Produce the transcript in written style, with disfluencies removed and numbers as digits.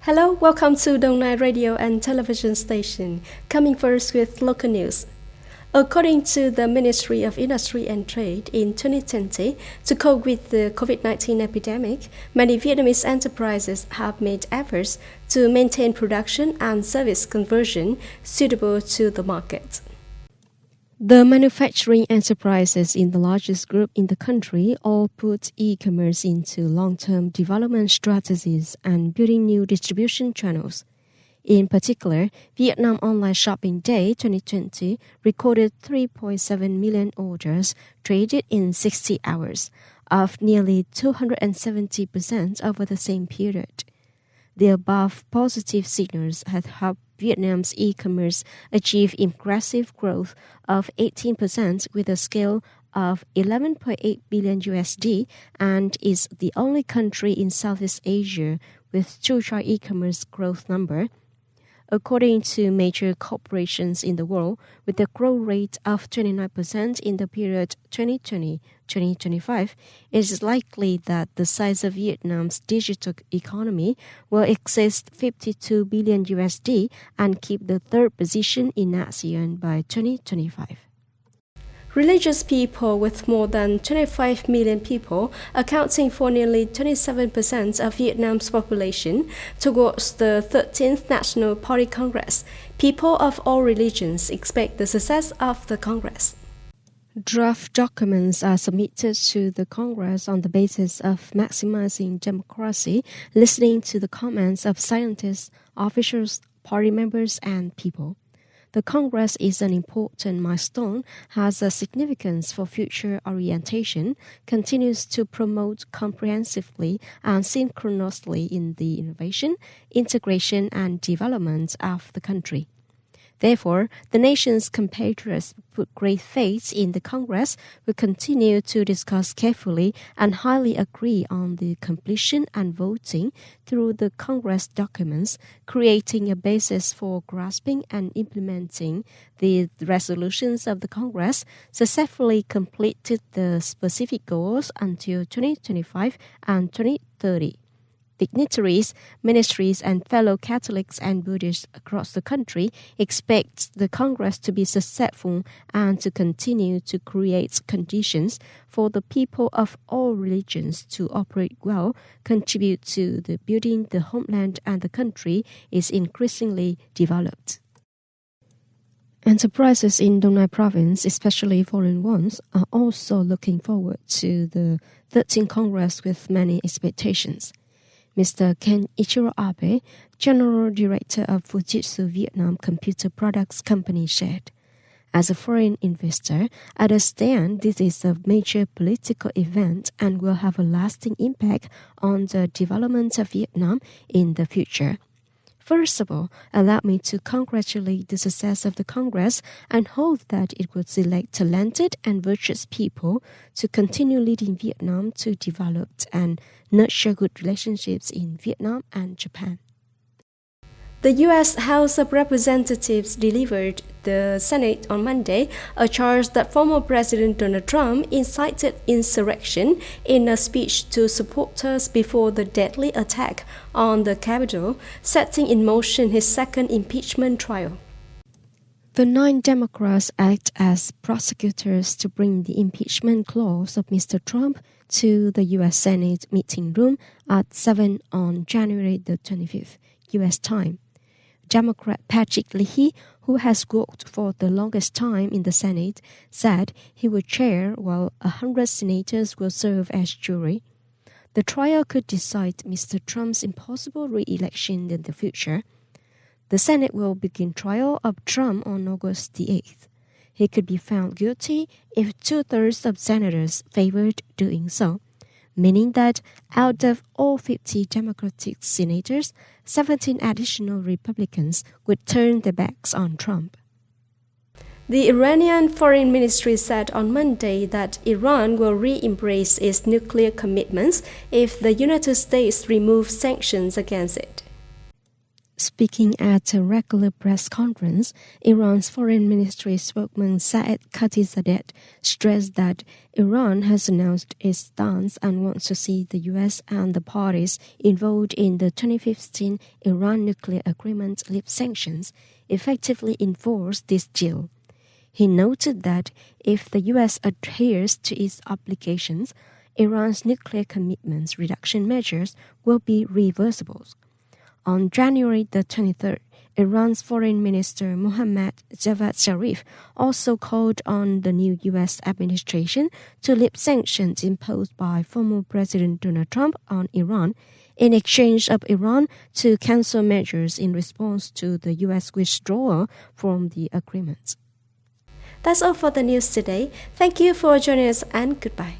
Hello, welcome to Đông Nai Radio and Television Station. Coming first with local news. According to the Ministry of Industry and Trade, in 2020, to cope with the COVID-19 epidemic, many Vietnamese enterprises have made efforts to maintain production and service conversion suitable to the market. The manufacturing enterprises in the largest group in the country all put e-commerce into long-term development strategies and building new distribution channels. In particular, Vietnam Online Shopping Day 2020 recorded 3.7 million orders traded in 60 hours, up nearly 270% over the same period. The above positive signals have helped Vietnam's e-commerce achieve impressive growth of 18% with a scale of $11.8 billion and is the only country in Southeast Asia with such an e-commerce growth number. According to major corporations in the world, with a growth rate of 29% in the period 2020-2025, it is likely that the size of Vietnam's digital economy will exceed $52 billion and keep the third position in ASEAN by 2025. Religious people with more than 25 million people, accounting for nearly 27% of Vietnam's population, towards the 13th National Party Congress. People of all religions expect the success of the Congress. Draft documents are submitted to the Congress on the basis of maximizing democracy, listening to the comments of scientists, officials, party members, and people. The Congress is an important milestone, has a significance for future orientation, continues to promote comprehensively and synchronously in the innovation, integration, and development of the country. Therefore, the nation's compatriots put great faith in the Congress, will continue to discuss carefully and highly agree on the completion and voting through the Congress documents, creating a basis for grasping and implementing the resolutions of the Congress, successfully completed the specific goals until 2025 and 2030. Dignitaries, ministries, and fellow Catholics and Buddhists across the country expect the Congress to be successful and to continue to create conditions for the people of all religions to operate well, contribute to the building the homeland and the country is increasingly developed. Enterprises in Đông Nai province, especially foreign ones, are also looking forward to the 13th Congress with many expectations. Mr. Kenichiro Abe, General Director of Fujitsu Vietnam Computer Products Company, said, "As a foreign investor, I understand this is a major political event and will have a lasting impact on the development of Vietnam in the future. First of all, allow me to congratulate the success of the Congress and hope that it will select talented and virtuous people to continue leading Vietnam to develop and nurture good relationships in Vietnam and Japan." The U.S. House of Representatives delivered the Senate on Monday a charge that former President Donald Trump incited insurrection in a speech to supporters before the deadly attack on the Capitol, setting in motion his second impeachment trial. The 9 Democrats act as prosecutors to bring the impeachment clause of Mr. Trump to the U.S. Senate meeting room at 7 on January the 25th, U.S. time. Democrat Patrick Leahy, who has worked for the longest time in the Senate, said he would chair while 100 senators will serve as jury. The trial could decide Mr. Trump's impossible re-election in the future. The Senate will begin trial of Trump on August the 8th. He could be found guilty if 2/3 of senators favored doing so, meaning that out of all 50 Democratic senators, 17 additional Republicans would turn their backs on Trump. The Iranian Foreign Ministry said on Monday that Iran will re-embrace its nuclear commitments if the United States removes sanctions against it. Speaking at a regular press conference, Iran's Foreign Ministry spokesman Saeed Khatibzadeh stressed that Iran has announced its stance and wants to see the U.S. and the parties involved in the 2015 Iran nuclear agreement lift sanctions effectively enforce this deal. He noted that if the U.S. adheres to its obligations, Iran's nuclear commitments reduction measures will be reversible. On January the 23rd, Iran's Foreign Minister Mohammad Javad Zarif also called on the new U.S. administration to lift sanctions imposed by former President Donald Trump on Iran in exchange of Iran to cancel measures in response to the U.S. withdrawal from the agreement. That's all for the news today. Thank you for joining us and goodbye.